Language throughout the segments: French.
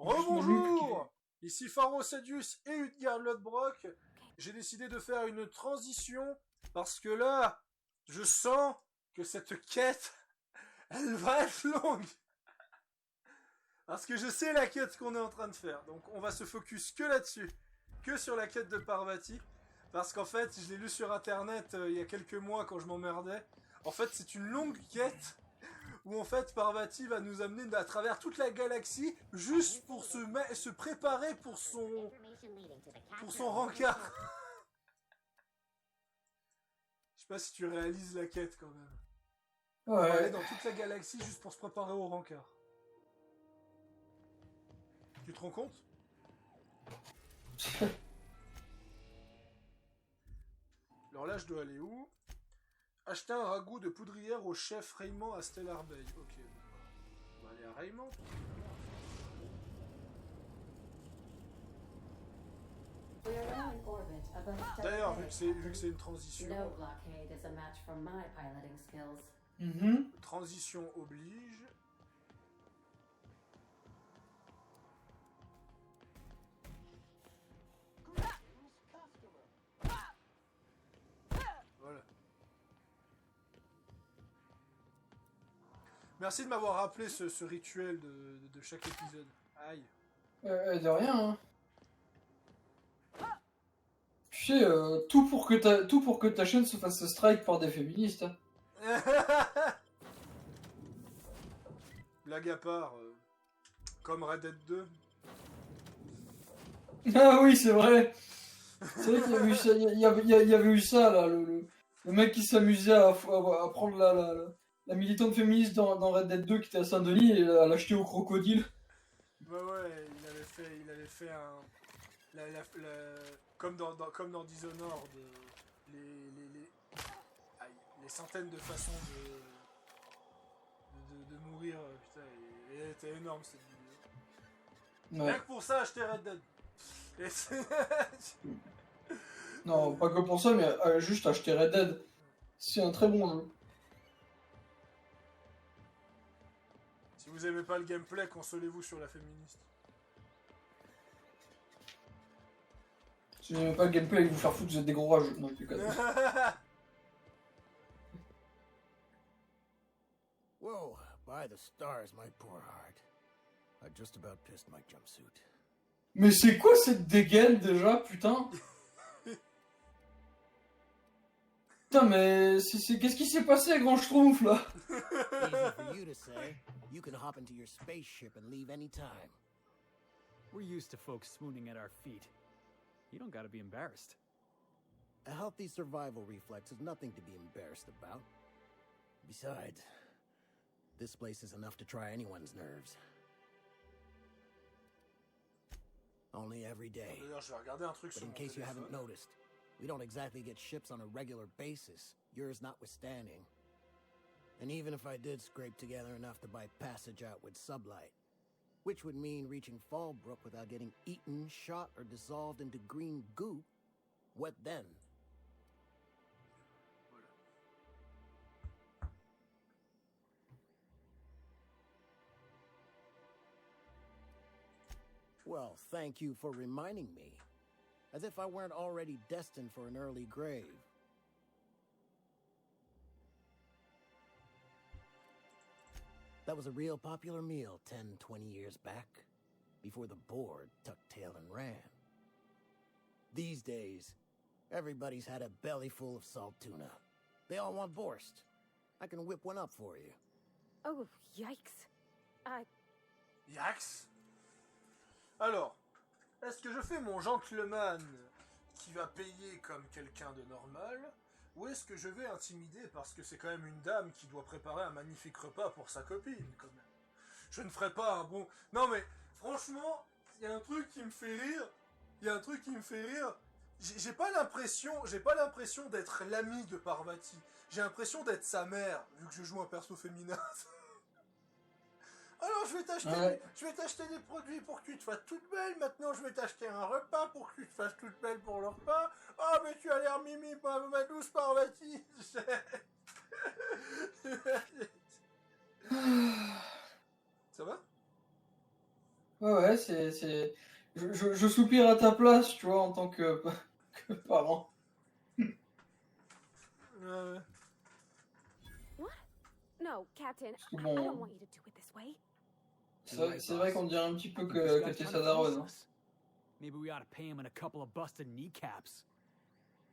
Rebonjour. Ici Pharaoh Sadius et Utgard Lodbrok. J'ai décidé de faire une transition parce que là, je sens que cette quête, elle va être longue. Parce que je sais la quête qu'on est en train de faire. Donc on va se focus que là-dessus. Que sur la quête de Parvati. Parce qu'en fait, je l'ai lu sur internet il y a quelques mois quand je m'emmerdais. En fait, c'est une longue quête où en fait Parvati va nous amener à travers toute la galaxie juste pour se préparer pour son rencard. Je sais pas si tu réalises la quête quand même. On va aller dans toute la galaxie juste pour se préparer au rencard. Tu te rends compte? Alors là, je dois aller où? Acheter un ragoût de poudrière au chef Raymond à Stellar Bay. Ok, on va aller à Raymond. D'ailleurs, vu que c'est une transition, transition oblige. Voilà. Merci de m'avoir rappelé ce rituel de chaque épisode. Aïe. De rien, hein. Tu sais, tout pour que ta chaîne se fasse strike par des féministes. Hein. Blague à part, comme Red Dead 2. Ah oui, c'est vrai. C'est vrai qu'il y avait eu ça, il y avait eu ça là, le mec qui s'amusait à prendre la militante féministe dans Red Dead 2 qui était à Saint-Denis et à l'acheter au crocodile. Bah ouais, il avait fait un... comme dans Dishonored, les centaines de façons de mourir, putain, elle était énorme cette vidéo. Ouais. Rien que pour ça, acheter Red Dead. Non, pas que pour ça, mais juste acheter Red Dead. C'est un très bon jeu. Si vous aimez pas le gameplay, consolez-vous sur la féministe. Si vous aimez pas le gameplay et vous faire foutre, vous êtes des gros rageux. Non, plus Whoa, by the stars, my poor heart. I just about pissed my jumpsuit. Mais c'est quoi cette dégaine déjà, putain? Putain, mais qu'est-ce qui s'est passé, grand schtroumpf, là? Easy for you to say. You can hop into your spaceship and leave anytime. We're used to folks swooning at our feet. You don't gotta be embarrassed. A healthy survival reflex is nothing to be embarrassed about. Besides, this place is enough to try anyone's nerves. Only every day. D'ailleurs, je vais regarder un truc But sur in mon case you téléphone. haven't noticed, we don't exactly get ships on a regular basis, yours notwithstanding. And even if I did scrape together enough to buy passage out with sublight, which would mean reaching Fallbrook without getting eaten, shot, or dissolved into green goop, what then? Well, thank you for reminding me. As if I weren't already destined for an early grave. That was a real popular meal 10, 20 years back, before the board tucked tail and ran. These days, everybody's had a belly full of salt tuna. They all want borscht. I can whip one up for you. Oh, yikes. Yikes. Alors, est-ce que je fais mon gentleman qui va payer comme quelqu'un de normal, ou est-ce que je vais intimider parce que c'est quand même une dame qui doit préparer un magnifique repas pour sa copine, quand même. Je ne ferai pas un bon... Non mais, franchement, il y a un truc qui me fait rire. J'ai pas l'impression d'être l'ami de Parvati. J'ai l'impression d'être sa mère, vu que je joue un perso féminin. Alors je vais t'acheter des produits pour que tu te fasses toute belle. Maintenant je vais t'acheter un repas pour que tu te fasses toute belle pour le repas. Oh mais tu as l'air mimi, ma douce Parvati. Ça va? Ouais, c'est... Je soupire à ta place, tu vois, en tant que, que parent. Ouais, ouais. No, Captain, Parce que I don't bon, want you to do it this way. c'est vrai qu'on dirait un petit peu I think this que guy's t'es trying sa to fleece daronne. Hein. us. Maybe we ought to pay him in a couple of busted kneecaps.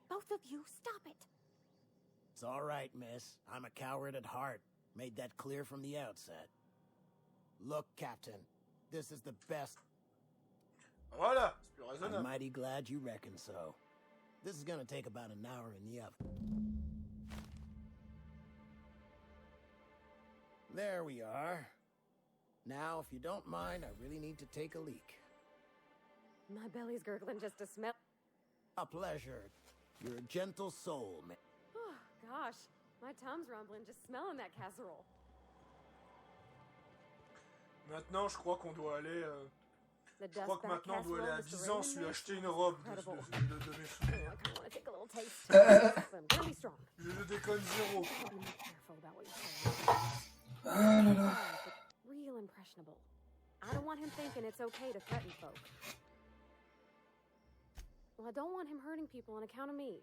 Both of you, stop it. It's all right, miss. I'm a coward at heart. Made that clear from the outset. Look, Captain, this is the best. Voilà, c'est plus I'm raisonnable. mighty glad you reckon so. This is gonna take about an hour in the oven. There we are. Now, if you don't mind, I really need to take a leak. My belly's gurgling just to smell. A pleasure. You're a gentle soul, ma- Oh, gosh. My tum's rumbling just smelling that casserole. Maintenant, je crois qu'on doit aller. The Je crois que dust-back maintenant, on doit aller à casserole Mr. Byzance Raymond lui made acheter une smells robe incredible. de mes frères. I kind of want to take a little taste. Slim, gonna be strong. Je le déconne zéro. Be more careful about what you say. Ah là là. But real impressionable. I don't want him thinking it's okay to threaten folk. Well, I don't want him hurting people on account of me.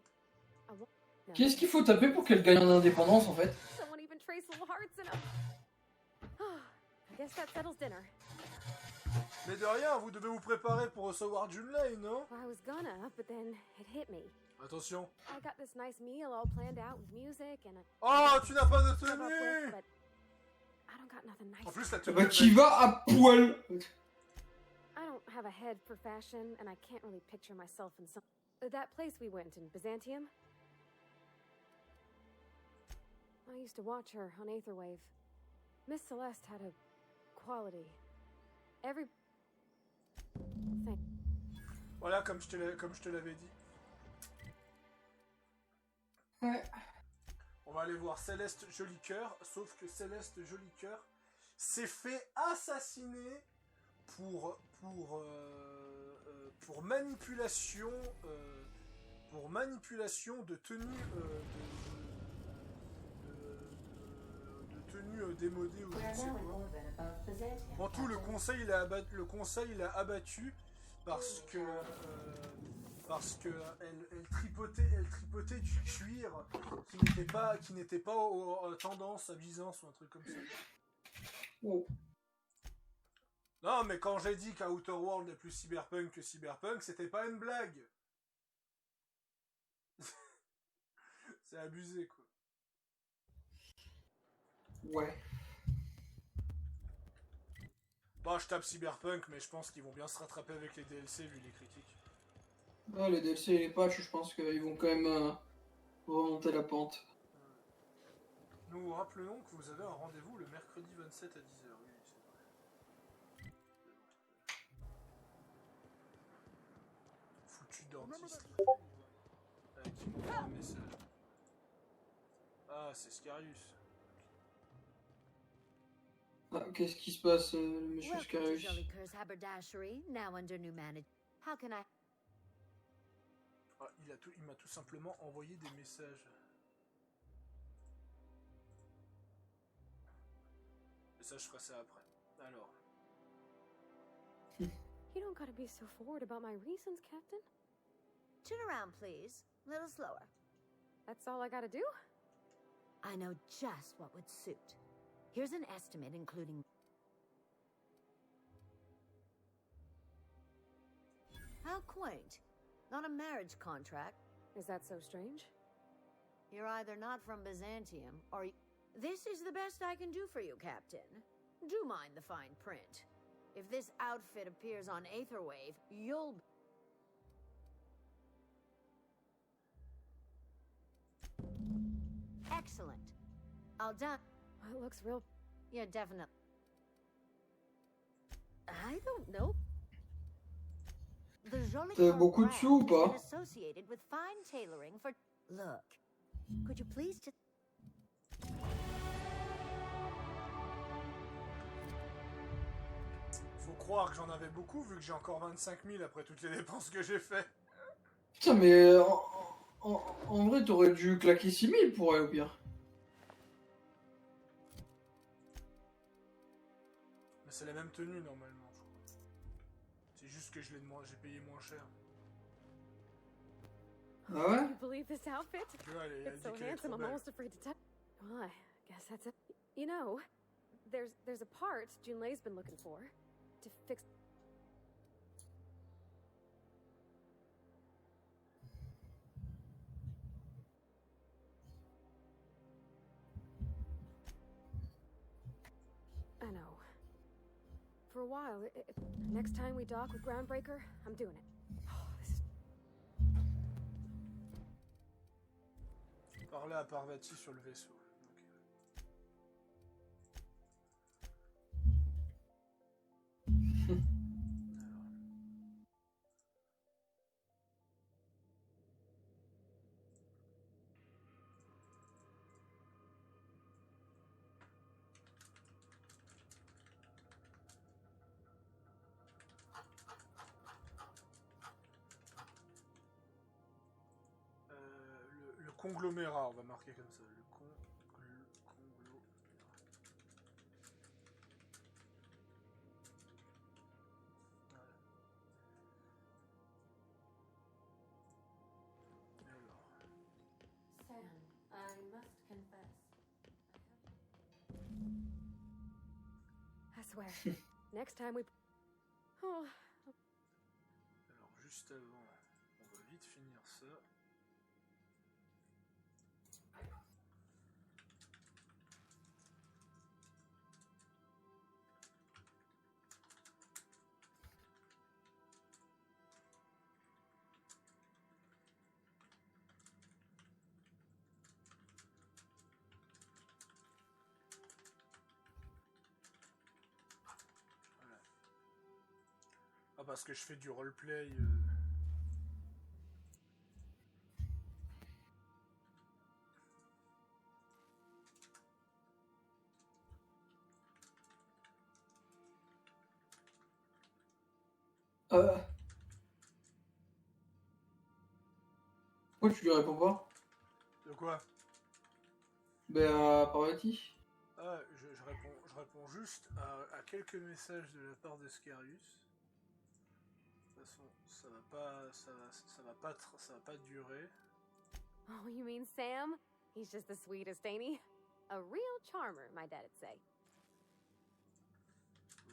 I want... No. Qu'est-ce qu'il faut taper pour qu'elle gagne en indépendance, en fait? Someone even trace little hearts in him. I guess that settles dinner. Mais de rien, vous devez vous préparer pour recevoir Junlei, non? Well, I was gonna, but then it hit me. Attention. I got this nice meal all planned out with music and a Oh, tu n'as pas de come up with, tenue! but I don't got nothing nice. En plus, la Bah, tenue. qui va à poil? I don't have a head for fashion, and I can't really picture myself in some... that place we went in, Byzantium? I used to watch her on Aetherwave. Miss Celeste had a quality. Every... thing. Voilà, comme je te l'avais dit. Ouais. On va aller voir Céleste Jolicoeur, sauf que Céleste Jolicoeur s'est fait assassiner pour manipulation de tenue de tenue démodée ou je ne sais quoi. En tout, le conseil l'a abattu parce que elle tripotait du cuir qui n'était pas aux tendances à Byzance ou un truc comme ça. Oh. Non, mais quand j'ai dit qu'Outer World est plus cyberpunk que cyberpunk, c'était pas une blague. C'est abusé, quoi. Ouais. Bah, je tape cyberpunk, mais je pense qu'ils vont bien se rattraper avec les DLC vu les critiques. Ouais, les DLC et les patchs, je pense qu'ils vont quand même remonter la pente. Nous rappelons que vous avez un rendez-vous le mercredi 27 à 10h. Oui, c'est vrai. Foutu dentiste. Qui m'envoie un message. Ah, c'est Scarius. Ah, qu'est-ce qui se passe, monsieur Welcome to Scarius? Jolicoeur's haberdashery, now under new management. How can I... Ah, il m'a tout simplement envoyé des messages. Et ça, je ferai ça après. Alors. You don't gotta be so forward about my reasons, Captain. Turn around, please. A little slower. That's all I gotta do? I know just what would suit. Here's an estimate including... How quaint. Not a marriage contract. Is that so strange? You're either not from Byzantium, or... This is the best I can do for you, Captain. Do mind the fine print. If this outfit appears on Aetherwave, you'll... Excellent. All done. Well, it looks real... Yeah, definitely. I don't know. The T'as Jolicoeur beaucoup de brand sous ou has pas? been associated with fine tailoring for... Look, could you please just... Faut croire que j'en avais beaucoup vu que j'ai encore 25 000 après toutes les dépenses que j'ai fait. Putain, mais en vrai, t'aurais dû claquer 6000 pour elle, au pire. Mais c'est la même tenue normalement, je crois. juste que j'ai payé moins cher. Ah ouais? You believe this outfit? Tu vois, elle It's dit so qu'elle est handsome, trop I'm belle. almost afraid to touch. Well, I guess that's it. You know, there's a part Junlei's been looking for to fix. I know. For a while, next time we dock with Groundbreaker, I'm doing it. Oh, this is Parler à Parvati sur le vaisseau. Ok. Alors. Le conglomérat, on va marquer comme ça. Le conglomérat. Voilà. Alors. Sam, I must confess. I swear. Next time we. Oh, Alors, juste avant, on va vite finir ça. Voilà. Ah, parce que je fais du roleplay. Pourquoi tu lui réponds pas? De quoi? Ben, à Parvati. Ah, je réponds juste à quelques messages de la part d'Escarius. De toute façon, ça va pas durer. oh, you mean Sam? He's just the sweetest, ain't he? A real charmer, my dad'd say.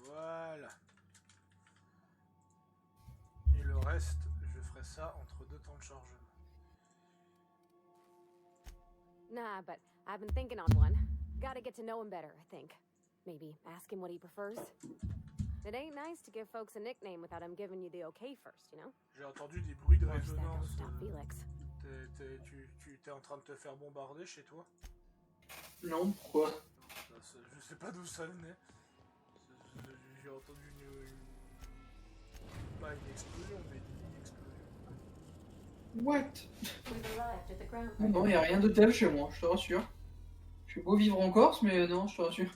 Voilà. Et le reste, je ferai ça entre deux temps de chargement. Nah, but I've been thinking on one. Gotta get to know him better, I think. Maybe ask him what he prefers. It ain't nice to give folks a nickname without him giving you the okay first, you know? J'ai entendu des bruits de Of course, that don't résonance. stop Felix. Tu t'es en train de te faire bombarder chez toi? Non, pourquoi? Je sais pas d'où ça venait. J'ai entendu pas une explosion, mais une mini-explosion. What? We've arrived at the ground. Non, y a rien de tel chez moi, je te rassure. Je suis beau vivre en Corse, mais non, je te rassure.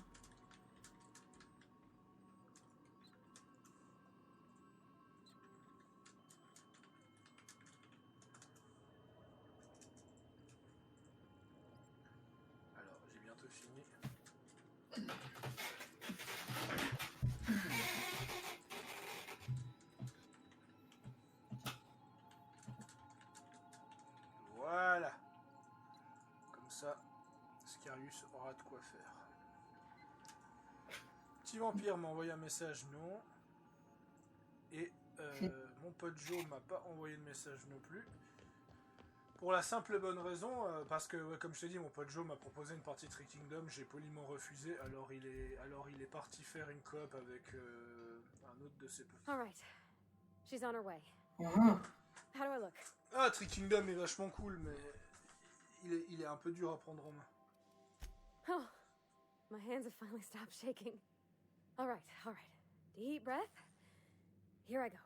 Alors, j'ai bientôt fini. Voilà. Comme ça, Scarius aura de quoi faire. Petit vampire m'a envoyé un message, non. Et mon pote Joe m'a pas envoyé de message non plus. Pour la simple et bonne raison, parce que ouais, comme je t'ai dit, mon pote Joe m'a proposé une partie Trick Kingdom, j'ai poliment refusé, alors il est parti faire une coop avec un autre de ses potes. All right. She's on her way. Ah, How do I look? Ah, Trick Kingdom est vachement cool, mais il est un peu dur à prendre en main. Oh, my hands have finally stopped shaking. All right, all right. Deep breath. Here I go.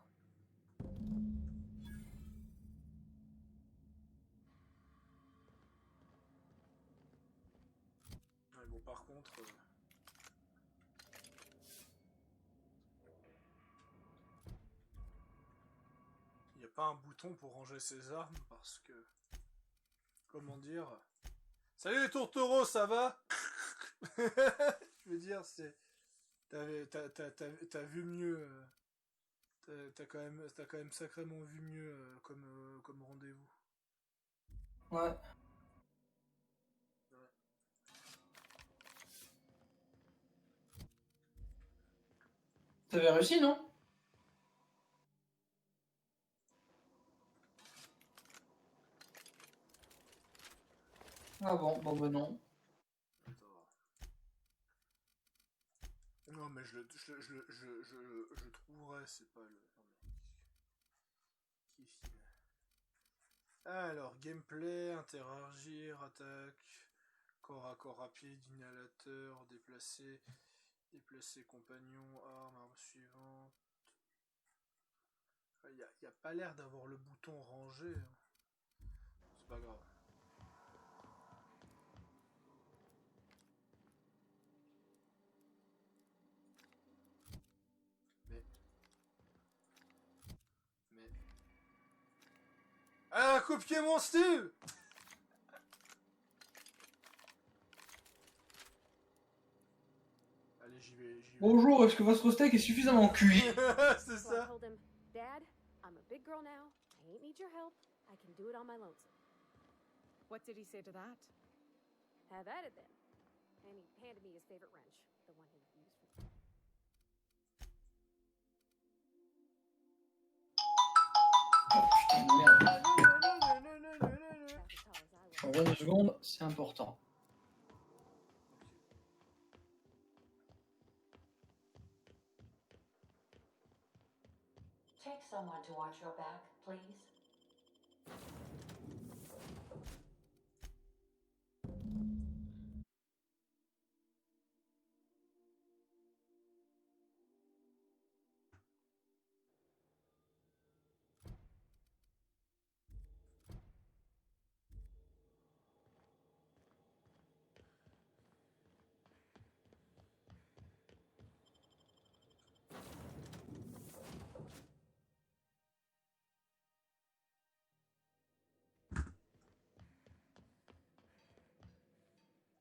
Ouais, bon, par contre... il n'y a pas un bouton pour ranger ses armes, parce que... Comment dire... Salut les tourtereaux, ça va? Je veux dire, c'est... T'as vu mieux... T'as quand même sacrément vu mieux comme rendez-vous. Ouais. T'avais réussi, non? Ah bon, bon ben non. Attends. Non, mais je trouverai, c'est pas le. Non, mais. Qui filme. Alors, gameplay, interagir, attaque, corps à corps rapide, inhalateur, déplacer compagnon, arme suivante. Il y a pas l'air d'avoir le bouton rangé. Hein. C'est pas grave. Mais. Ah, copier mon style! Allez, j'y vais. Bonjour, est-ce que votre steak est suffisamment cuit? C'est So I ça. told him, Dad, I'm a big girl now. I ain't need your help. I can do it on my lonesome. What did he say to that? Have at it then. And he handed me his favorite wrench, the one he used for. Putain de merde. About as tall as I was. En 20 secondes, c'est important. Take someone to watch your back, please.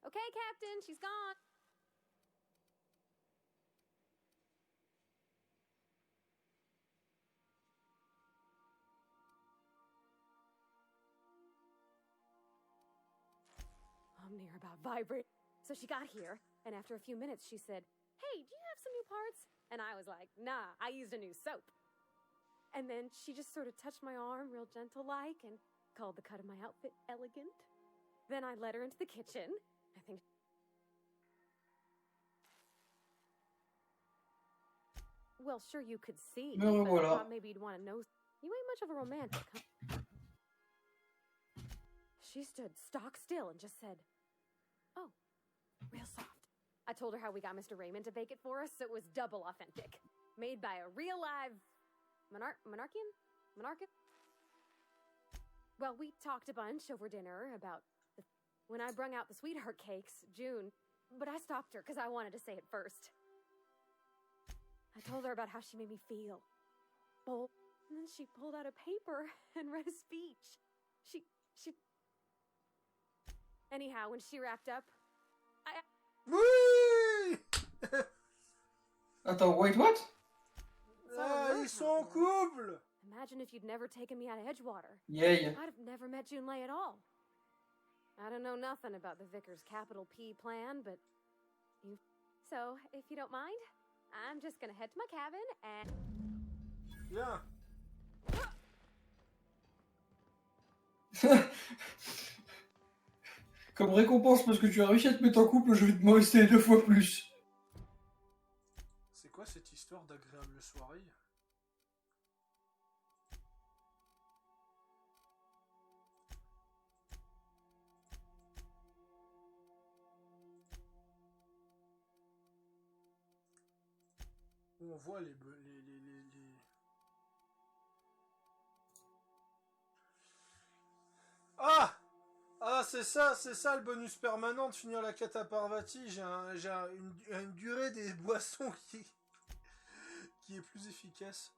Okay, Captain, she's gone. I'm near about vibrate. So she got here, and after a few minutes, she said, "Hey, do you have some new parts?" And I was like, "Nah, I used a new soap." And then she just sort of touched my arm real gentle like and called the cut of my outfit elegant. Then I led her into the kitchen. I think. Well, sure you could see, Me but I revoilà. thought maybe you'd want to know. You ain't much of a romantic, huh? She stood stock still and just said, "Oh, real soft." I told her how we got Mr. Raymond to bake it for us, so it was double authentic. Made by a real live monarchian? Well, we talked a bunch over dinner about when I brung out the sweetheart cakes, June, but I stopped her because I wanted to say it first. I told her about how she made me feel. And then she pulled out a paper and read a speech. She... Anyhow, when she wrapped up, Oui. Attends, wait, what? Ah, ils sont en couple. Imagine if you'd never taken me out of Edgewater. Yay. I'd have never met Junlei at all. I don't know nothing about the Vicar's capital P plan, but you... So, if you don't mind, I'm just gonna head to my cabin and... Bien. Comme récompense parce que tu as réussi à te mettre en couple, je vais te molester 2 fois plus. C'est quoi cette histoire d'agréable soirée? Où on voit les... Ah! Ah, c'est ça le bonus permanent de finir la quête à Parvati. Une durée des boissons qui est plus efficace.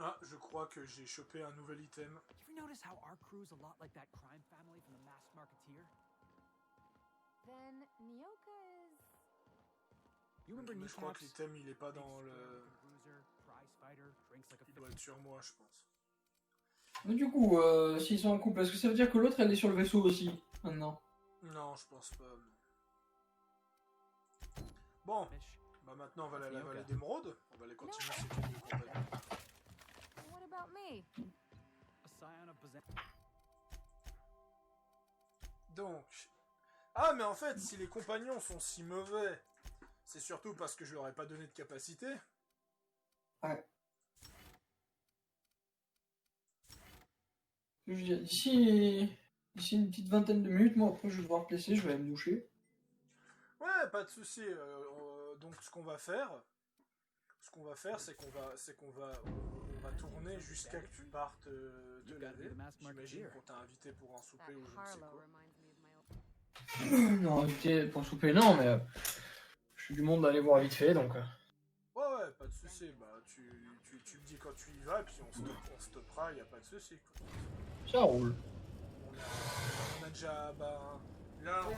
Ah, je crois que j'ai chopé un nouvel item. You ever notice how our crew's a lot like that crime family from the Masked Marketeer? Then Nyoka is. You remember Mais je crois que kneecaps? l'item il est pas Big dans skin, le... bruiser, prize fighter, drinks like a Il doit être sur moi, je pense. Mais du coup, s'ils sont en couple, est-ce que ça veut dire que l'autre elle est sur le vaisseau aussi maintenant? Non, je pense pas. Bon, fish. bah maintenant on va aller à la Yoga. vallée d'émeraude. On va aller continuer ces quêtes de compagnons. What about me? A scion of Bazan. Donc... Ah, mais en fait, si les compagnons sont si mauvais, c'est surtout parce que je leur ai pas donné de capacité. Ouais. Je veux dire, d'ici une petite vingtaine de minutes, moi après je vais devoir te laisser, je vais aller me doucher. Ouais, pas de souci. Donc ce qu'on va faire, c'est qu'on va tourner jusqu'à que tu partes te laver. J'imagine qu'on t'a invité pour un souper ou je ne sais Harlow quoi. reminds me of my old. Non, invité pour souper, non, mais je suis du monde d'aller voir vite fait, donc. Ouais, pas de souci. Bah, tu me dis quand tu y vas, et puis on stoppera, y a pas de souci. Quoi. Ça roule. On a déjà, bah, là,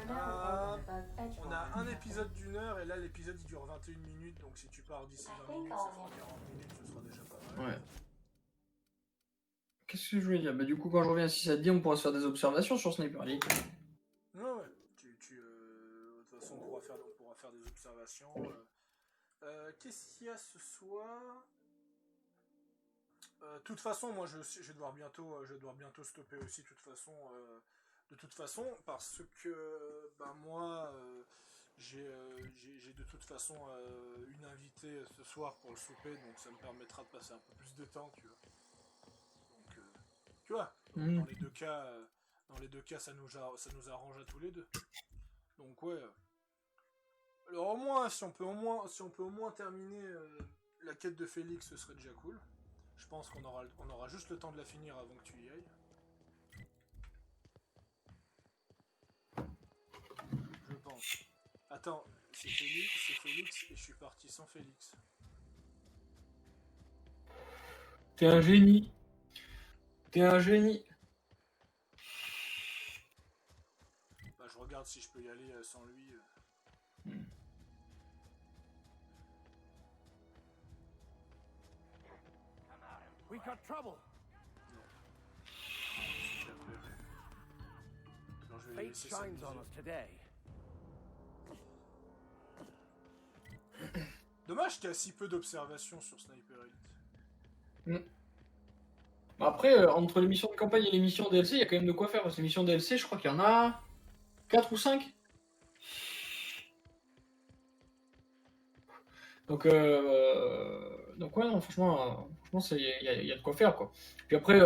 on a un épisode d'une heure, et là, l'épisode il dure 21 minutes, donc si tu pars d'ici 20 minutes, ça fera 40 minutes, ce sera déjà pas mal. Ouais. Qu'est-ce que je voulais dire? Bah, du coup, quand je reviens, si ça te dit, on pourra se faire des observations sur Sniper Elite. Ouais. De toute façon, on pourra faire des observations. Qu'est-ce qu'il y a ce soir? De toute façon, moi, je vais devoir bientôt stopper aussi, de toute façon, parce que, moi, j'ai de toute façon une invitée ce soir pour le souper, donc ça me permettra de passer un peu plus de temps, tu vois. Donc, tu vois, dans les deux cas, ça nous arrange à tous les deux. Donc ouais. Alors au moins, si on peut au moins terminer la quête de Félix, ce serait déjà cool. Je pense qu'on aura juste le temps de la finir avant que tu y ailles. Je pense. Attends, c'est Félix et je suis parti sans Félix. T'es un génie. T'es un génie. Bah je regarde si je peux y aller sans lui. We got trouble. Alors, je vais les Fate laisser shines s'amuser. on us today. Dommage qu'il y a si peu d'observations sur Sniper Elite. Après, entre les missions de campagne et les missions DLC, il y a quand même de quoi faire. Parce que les missions DLC, je crois qu'il y en a 4 ou 5. Donc ouais, non, franchement, il y a de quoi faire, quoi. Puis après,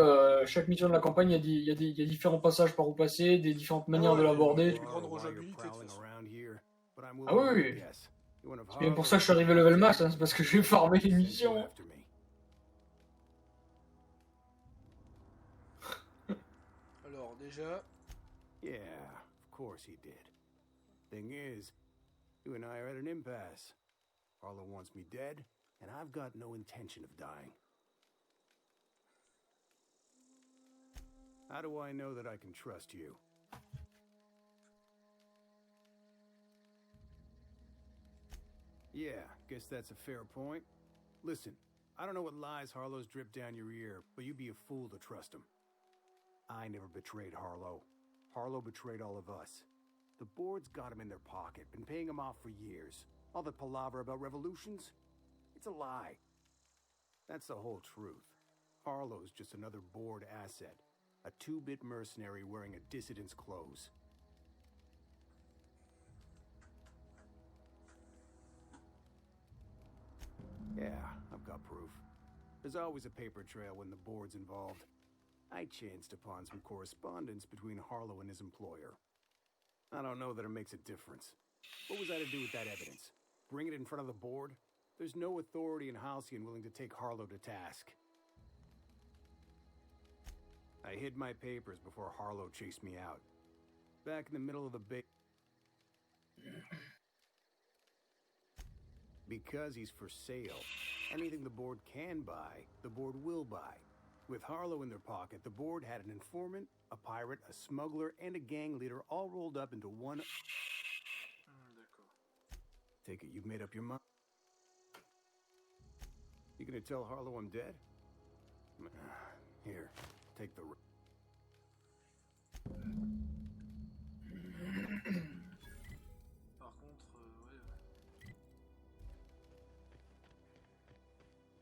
chaque mission de la campagne, il y a différents passages par où passer, des différentes manières de l'aborder. Une grande rejouabilité, de toute façon. Ah oui. C'est bien pour ça que je suis arrivé level max, hein, c'est parce que j'ai farmé les missions. Alors déjà, Yeah, of course he did. Thing is, you and I are at an impasse. Harlow wants me dead, and I've got no intention of dying. How do I know that I can trust you? Yeah, guess that's a fair point. Listen, I don't know what lies Harlow's dripped down your ear, but you'd be a fool to trust him. I never betrayed Harlow. Harlow betrayed all of us. The board's got him in their pocket, been paying him off for years. All that palaver about revolutions? It's a lie. That's the whole truth. Harlow's just another board asset. A two-bit mercenary wearing a dissident's clothes. Yeah, I've got proof. There's always a paper trail when the board's involved. I chanced upon some correspondence between Harlow and his employer. I don't know that it makes a difference. What was I to do with that evidence? Bring it in front of the board? There's no authority in Halcyon willing to take Harlow to task. I hid my papers before Harlow chased me out. Back in the middle of the Because he's for sale. Anything the board can buy, the board will buy. With Harlow in their pocket, the board had an informant, a pirate, a smuggler, and a gang leader all rolled up into one... D'accord. Take it you've made up your mind. You gonna tell Harlow I'm dead? Here, take the... Par contre, ouais.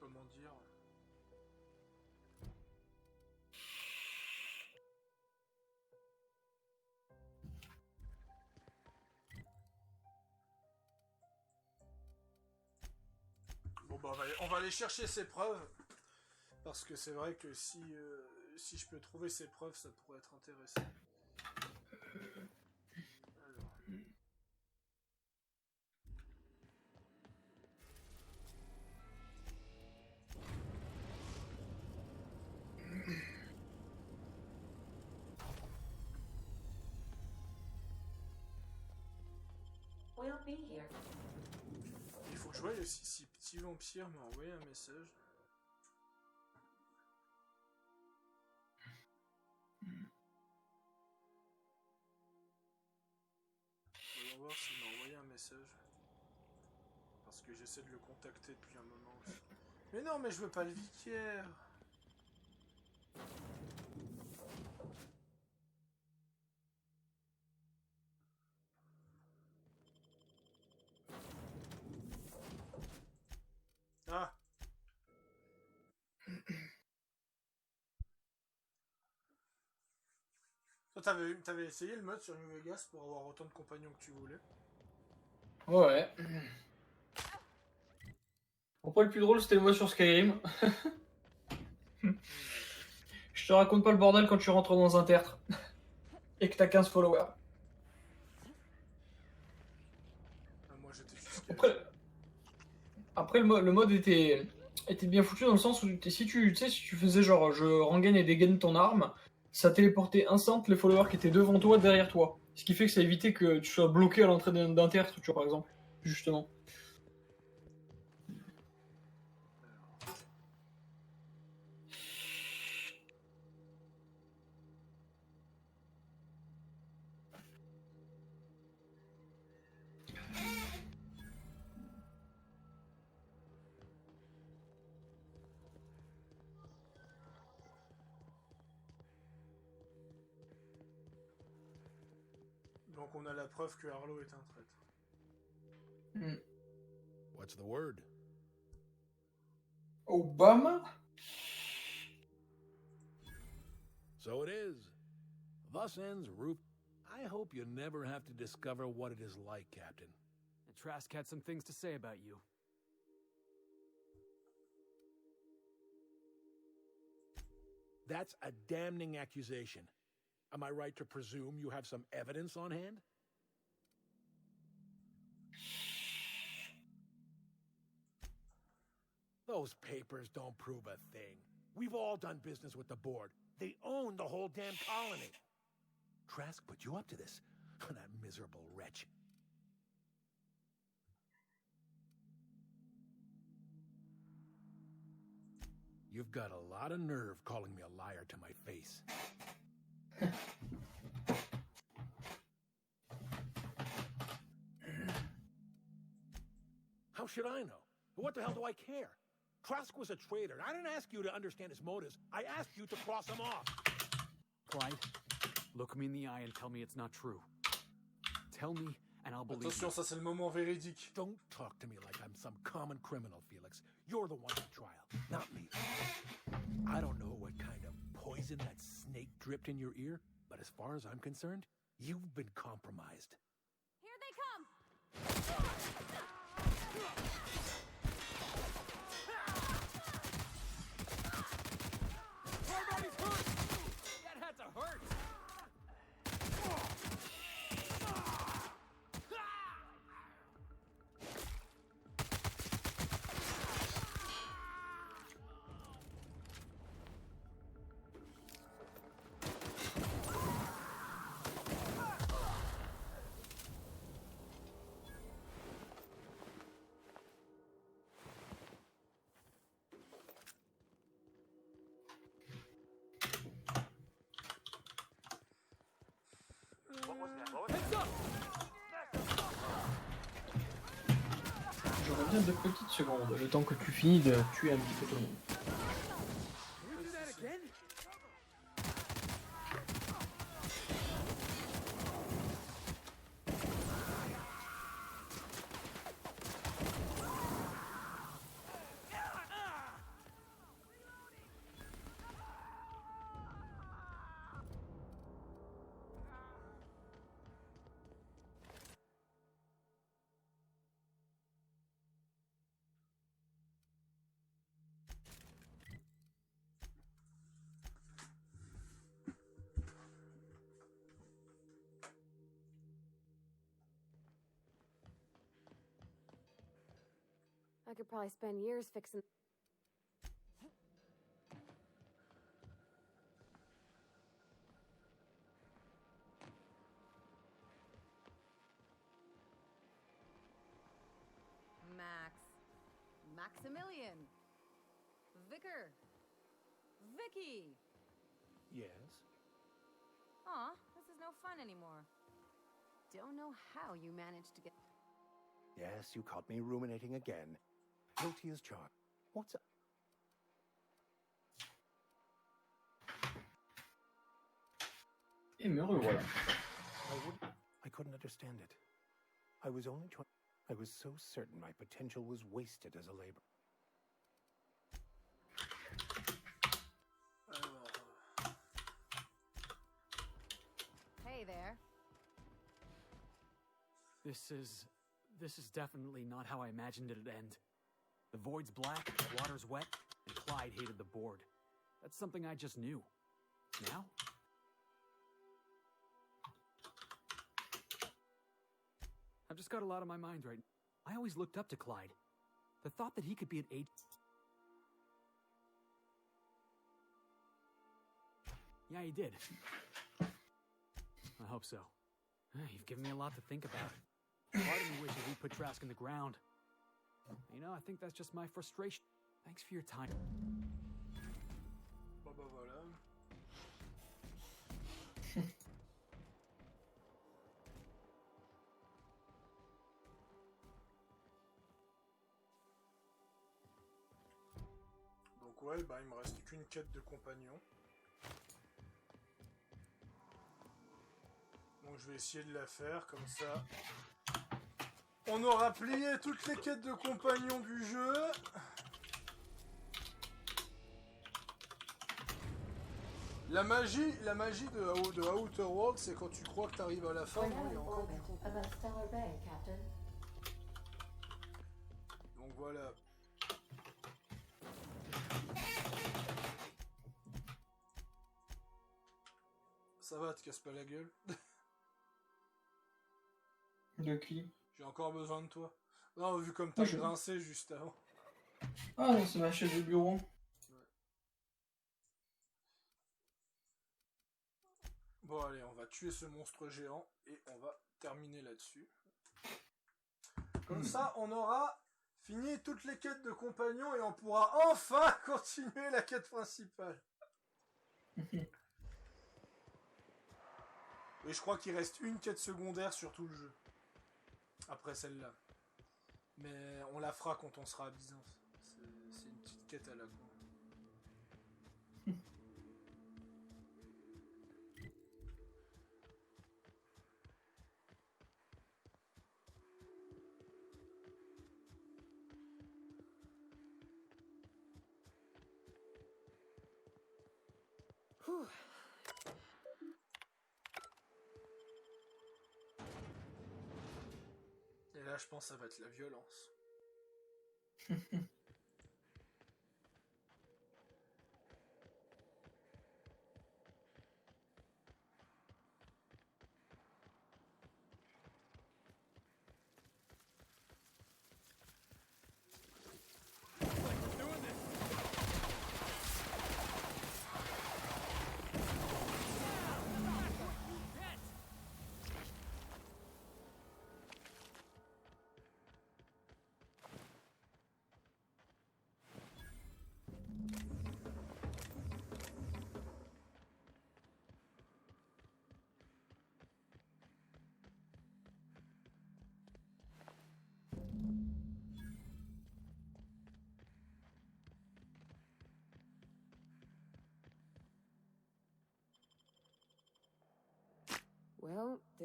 Comment dire? Bon bah on va aller chercher ces preuves. Parce que c'est vrai que si je peux trouver ces preuves, ça pourrait être intéressant. Alors. We'll be here. Il faut que je voie si Petit Vampire m'a envoyé un message. Voyons voir s'il m'a envoyé un message. Parce que j'essaie de le contacter depuis un moment aussi. Mais non, mais je veux pas le vicaire. Ah. Toi, t'avais essayé le mode sur New Vegas pour avoir autant de compagnons que tu voulais. Ouais. Après, le plus drôle, c'était le mode sur Skyrim. Je te raconte pas le bordel quand tu rentres dans un tertre et que t'as 15 followers. Ah, moi, j'étais juste... Après le mode était bien foutu dans le sens où si tu faisais genre je rengaine et dégaine ton arme, ça téléportait instant les followers qui étaient devant toi, derrière toi. Ce qui fait que ça évitait que tu sois bloqué à l'entrée d'un tertre, tu vois, par exemple. Justement. Donc on a la preuve que Harlow est un traître. What's the word? Obama? So it is. Thus ends Roof. I hope you never have to discover what it is like, Captain. Trask had some things to say about you. That's a damning accusation. Am I right to presume you have some evidence on hand? Those papers don't prove a thing. We've all done business with the board. They own the whole damn colony. Trask put you up to this. That miserable wretch. You've got a lot of nerve calling me a liar to my face. How should I know? What the hell do I care? Trask was a traitor. I didn't ask you to understand his motives. I asked you to cross him off. Clyde, look me in the eye and tell me it's not true. Tell me, and I'll believe Attention, you. ça c'est le moment véridique. Don't talk to me like I'm some common criminal, Felix. You're the one on trial, not me. I don't know what kind of poison that snake dripped in your ear, but as far as I'm concerned, you've been compromised. Here they come! Nobody's hurt! That had to hurt! prendrai 2 petites secondes, le temps que tu finis de tuer un petit peu tout le monde. Can we do that again? I could probably spend years fixing. Max. Maximilian. Vicar. Vicky. Yes? Aw, this is no fun anymore. Don't know how you managed to get. Yes, you caught me ruminating again. Guilty as charged. What's up? Et me revoilà. I couldn't understand it. I was only trying. I was so certain my potential was wasted as a labor. Alors, Hey there. This is definitely not how I imagined it'd end. The void's black, the water's wet, and Clyde hated the board. That's something I just knew. Now? I've just got a lot on my mind right now. I always looked up to Clyde. The thought that he could be an agent. Yeah, he did. I hope so. You've given me a lot to think about. Part of me wishes we put Trask in the ground. You know, I think that's just my frustration. Thanks for your time. bon bah voilà. Donc ouais, bah il me reste qu'une quête de compagnon. Donc je vais essayer de la faire comme ça. On aura plié toutes les quêtes de compagnon du jeu. La magie de Outer Worlds, c'est quand tu crois que t'arrives à la fin, non, il y a encore du coup. Donc voilà. Ça va, te casse pas la gueule. De qui? J'ai encore besoin de toi. Non, vu comme t'as grincé juste avant. Ah non, c'est ma chaise de bureau. Bon allez, on va tuer ce monstre géant et on va terminer là-dessus. Comme ça, on aura fini toutes les quêtes de compagnons et on pourra enfin continuer la quête principale. Et je crois qu'il reste une quête secondaire sur tout le jeu. Après celle-là. Mais on la fera quand on sera à Byzance. C'est une petite quête à la con. Et là, je pense que ça va être la violence.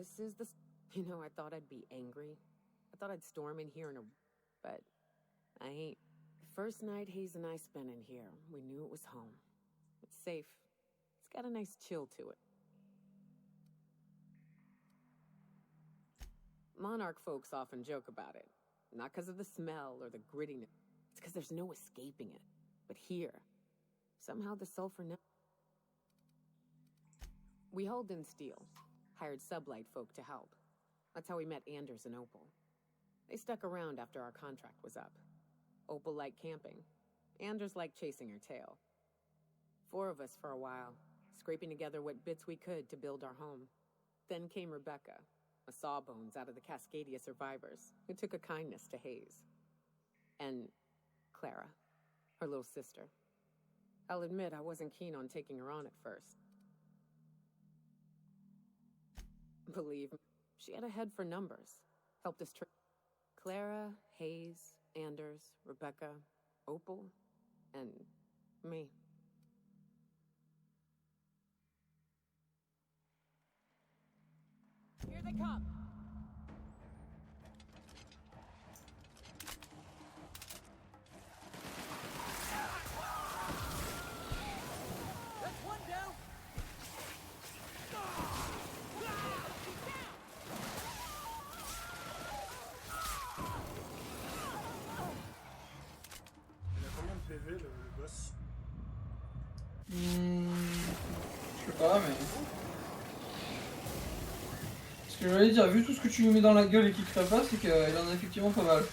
this is the... You know, I thought I'd be angry. I thought I'd storm in here but I ain't. The first night Hayes and I spent in here, we knew it was home. It's safe. It's got a nice chill to it. Monarch folks often joke about it. Not because of the smell or the grittiness. It's because there's no escaping it. But here, somehow the sulfur... We hauled in steel. Hired sublight folk to help. That's how we met Anders and Opal. They stuck around after our contract was up. Opal liked camping. Anders liked chasing her tail. 4 of us for a while, scraping together what bits we could to build our home. Then came Rebecca, a sawbones out of the Cascadia survivors, who took a kindness to Hayes. And Clara, her little sister. I'll admit I wasn't keen on taking her on at first. Believe me, she had a head for numbers. Helped us Clara, Hayes, Anders, Rebecca, Opal, and me. Here they come! That's one down! Il a combien de PV le boss? Je sais pas, mais... Ce que j'allais dire, vu tout ce que tu lui mets dans la gueule et qu'il crève pas, c'est qu'il en a effectivement pas mal.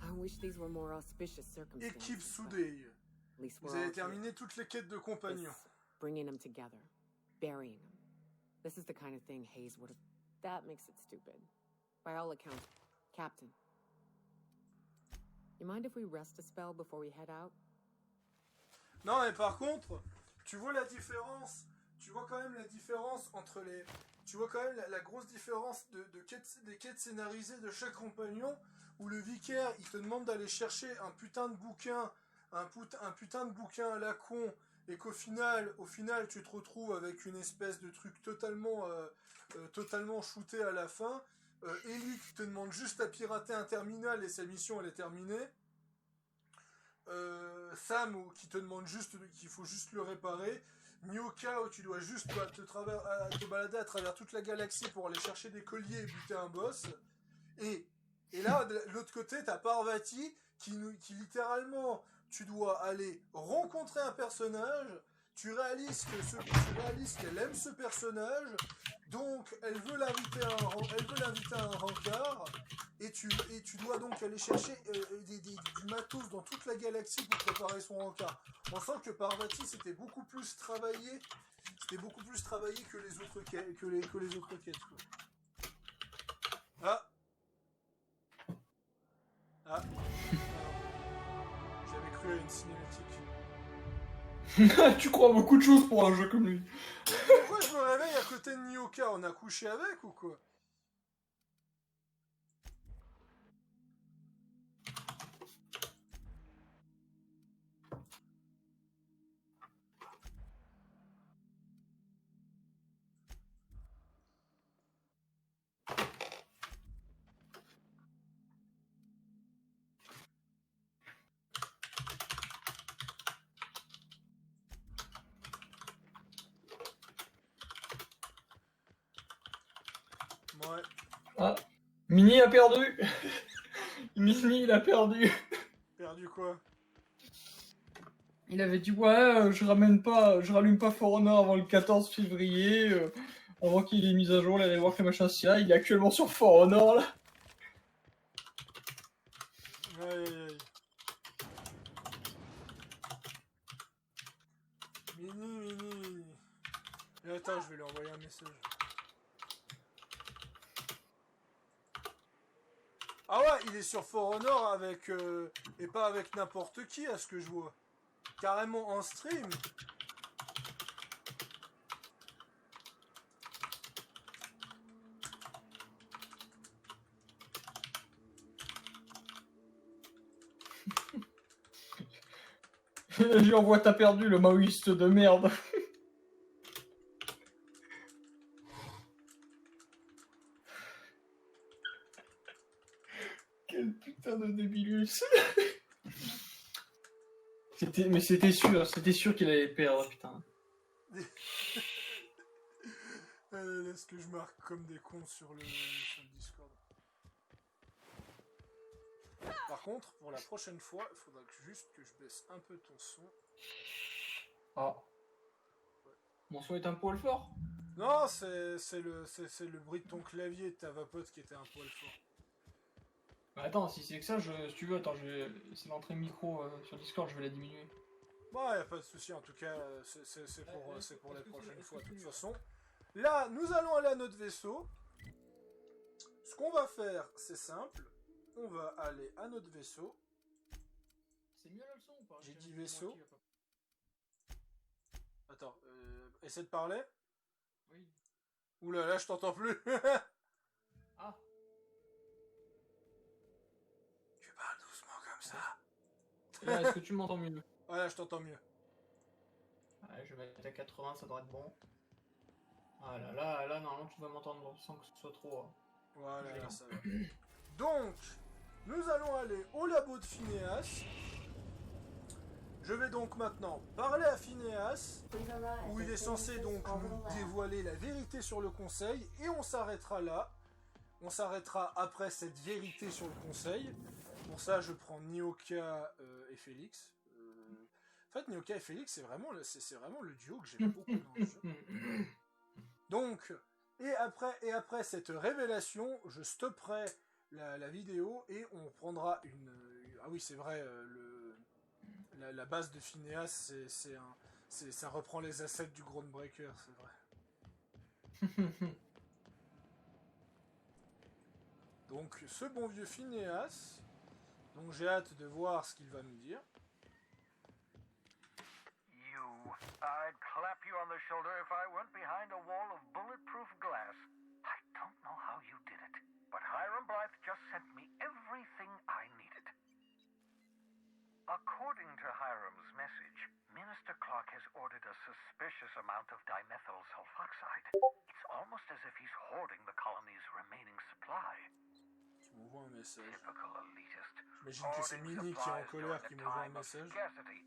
I wish these were more auspicious circumstances. Équipe but soudée. at least Vous we're avez all terminé here. toutes les quêtes de compagnons. This bringing them together, burying them. This is the kind of thing Hayes would have... That makes it stupid. By all accounts, Captain. You mind if we rest a spell before we head out? Non, mais par contre, tu vois la différence. Tu vois quand même la différence entre les... Tu vois quand même la grosse différence des quêtes scénarisées de chaque compagnon, où le vicaire, il te demande d'aller chercher un putain de bouquin, un putain de bouquin à la con, et qu'au final, tu te retrouves avec une espèce de truc totalement shooté à la fin. Ellie qui te demande juste à pirater un terminal et sa mission elle est terminée. Sam qui te demande juste qu'il faut juste le réparer. Nyoka où tu dois juste te balader à travers toute la galaxie pour aller chercher des colliers et buter un boss. Et là, de l'autre côté, t'as Parvati qui littéralement, tu dois aller rencontrer un personnage, tu réalises qu'elle aime ce personnage, donc elle veut l'inviter à un rencard, et tu dois donc aller chercher du matos dans toute la galaxie pour préparer son rencard. On sent que Parvati c'était beaucoup plus travaillé que les autres quêtes. Quoi. Ah. J'avais cru à une cinématique. Tu crois beaucoup de choses pour un jeu comme lui. Pourquoi je me réveille à côté de Nyoka? On a couché avec ou quoi? Ouais. Ah, Mini a perdu. Mini, il a perdu. Perdu quoi? Il avait dit ouais, je rallume pas For Honor avant le 14 février. Avant qu'il ait mis à jour, il allait voir que machin s'y il est actuellement sur For Honor là. Aïe aïe aïe. Mini. Et attends, je vais lui envoyer un message. Ah ouais, il est sur For Honor avec... et pas avec n'importe qui, à ce que je vois. Carrément en stream. Je lui envoie t'as perdu le maoïste de merde. Quel putain de débilus. C'était sûr qu'il allait perdre, putain. Laisse que je marque comme des cons sur le Discord. Par contre, pour la prochaine fois, il faudra juste que je baisse un peu ton son. Ah. Mon son est un poil fort. Non, c'est le bruit de ton clavier et de ta vapote qui était un poil fort. Bah attends, si c'est que ça, si tu veux, attends, c'est l'entrée micro sur Discord, je vais la diminuer. Bon, y a pas de souci, en tout cas, c'est pour les prochaines fois, de toute façon. Là, nous allons aller à notre vaisseau. Ce qu'on va faire, c'est simple. On va aller à notre vaisseau. C'est mieux là le son ou pas? J'ai dit vaisseau. Attends, essaie de parler. Oui. Oula, là, je t'entends plus. Ah. Tu parles doucement comme ça. Là, est-ce que tu m'entends mieux? Ouais, là, je t'entends mieux. Ouais, je vais mettre à 80, ça devrait être bon. Voilà, là, normalement, tu vas m'entendre sans que ce soit trop... Voilà, là, ça va. Donc, nous allons aller au labo de Phineas. Je vais donc maintenant parler à Phineas, où il est censé donc nous dévoiler la vérité sur le conseil, et on s'arrêtera là. On s'arrêtera après cette vérité sur le conseil. Pour ça, je prends Nyoka et Félix. En fait, Nyoka et Félix, c'est vraiment le duo que j'aime beaucoup dans le jeu. Donc, et après cette révélation, je stopperai la vidéo et on prendra une... Ah oui, c'est vrai, la base de Phineas, ça reprend les assets du Groundbreaker, c'est vrai. Donc, ce bon vieux Phineas, donc j'ai hâte de voir ce qu'il va nous dire. I'd clap you on the shoulder if I weren't behind a wall of bulletproof glass. I don't know how you did it, but Hiram Blythe just sent me everything I needed. According to Hiram's message, Minister Clark has ordered a suspicious amount of dimethyl sulfoxide. It's almost as if he's hoarding the colony's remaining supply. Tu m'envoies un message. Typical elitist. J'imagine que c'est Mini qui est en colère qui m'envoie un message. Scarcity.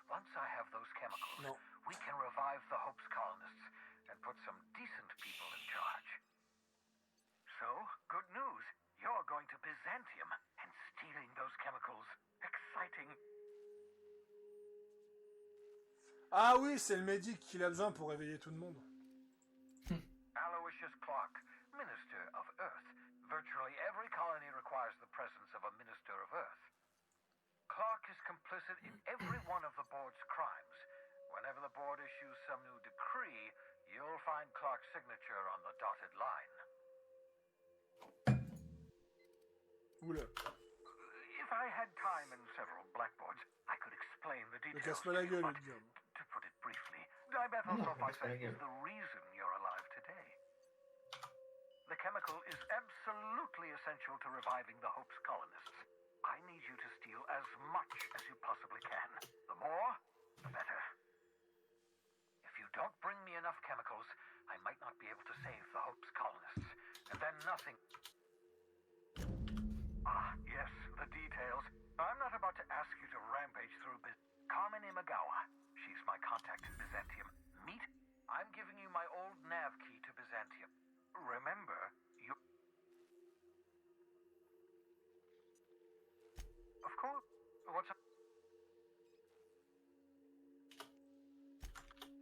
Once I have those chemicals, non. We can revive the Hope's colonists and put some decent people in charge. So, good news. You're going to Byzantium and stealing those chemicals. Exciting. Ah oui, c'est le médic qu'il a besoin pour réveiller tout le monde. Aloysius Clark, Minister of Earth. Virtually every colony requires the presence of a Minister of Earth. Clark is complicit in every one of the board's crimes. Whenever the board issues some new decree, you'll find Clark's signature on the dotted line. Oula. If I had time and several blackboards, I could explain the details. Casse pas la gueule, le diable. To put it briefly, dimethyl sulfoxide is the reason you're alive today. The chemical is absolutely essential to reviving the Hope's colonists. I need you to steal as much as you possibly can. The more, the better. If you don't bring me enough chemicals, I might not be able to save the Hope's colonists. And then nothing... Ah, yes, the details. I'm not about to ask you to rampage through Carmen Imagawa. She's my contact in Byzantium. Meet? I'm giving you my old nav key to Byzantium. Remember, you... Of course. What's up?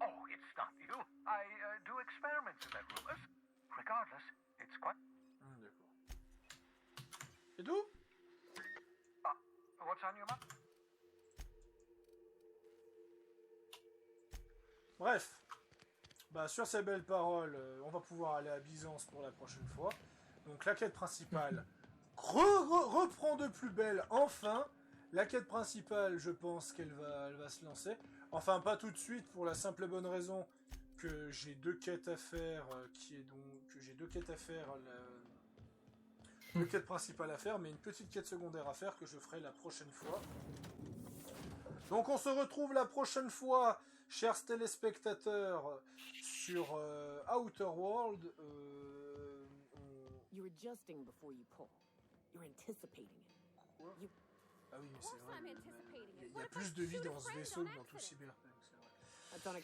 Oh, it's not you. I do experiments in that room. consequence. D'accord. Et d'où? What's on your mind? Bref. Bah, sur ces belles paroles, on va pouvoir aller à Byzance pour la prochaine fois. Donc la quête principale reprend de plus belle, enfin. La quête principale, je pense qu'elle va se lancer. Enfin, pas tout de suite, pour la simple et bonne raison que j'ai deux quêtes à faire, deux quêtes principales à faire, mais une petite quête secondaire à faire que je ferai la prochaine fois. Donc on se retrouve la prochaine fois, chers téléspectateurs, sur Outer World. You're adjusting before you pull. You're anticipating it. Quoi? You... Ah oui, mais c'est vrai. I'm anticipating it. Il y What a if plus I de vie shoot a dans ce friend vaisseau on que dans tout accident? Cyberpunk, c'est vrai. That's on a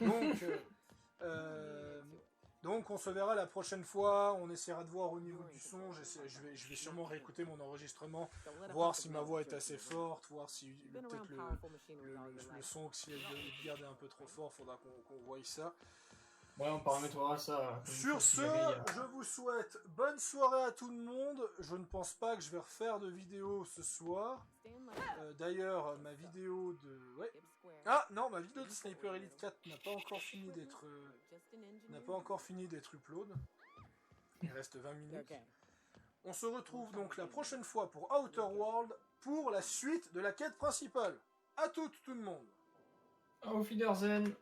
Donc on se verra la prochaine fois. On essaiera de voir au niveau du son. Je vais sûrement réécouter mon enregistrement, voir si ma voix est assez forte, voir si peut-être le son, si il garde un peu trop fort, faudra qu'on voie ça. Ouais, on paramétrera ça. Sur ce, je vous souhaite bonne soirée à tout le monde. Je ne pense pas que je vais refaire de vidéo ce soir. D'ailleurs, ma vidéo de... Ouais. Ah non, ma vidéo de Sniper Elite 4 n'a pas encore fini d'être upload. Il reste 20 minutes. On se retrouve donc la prochaine fois pour Outer World pour la suite de la quête principale. À toutes, tout le monde. Auf Wiedersehen.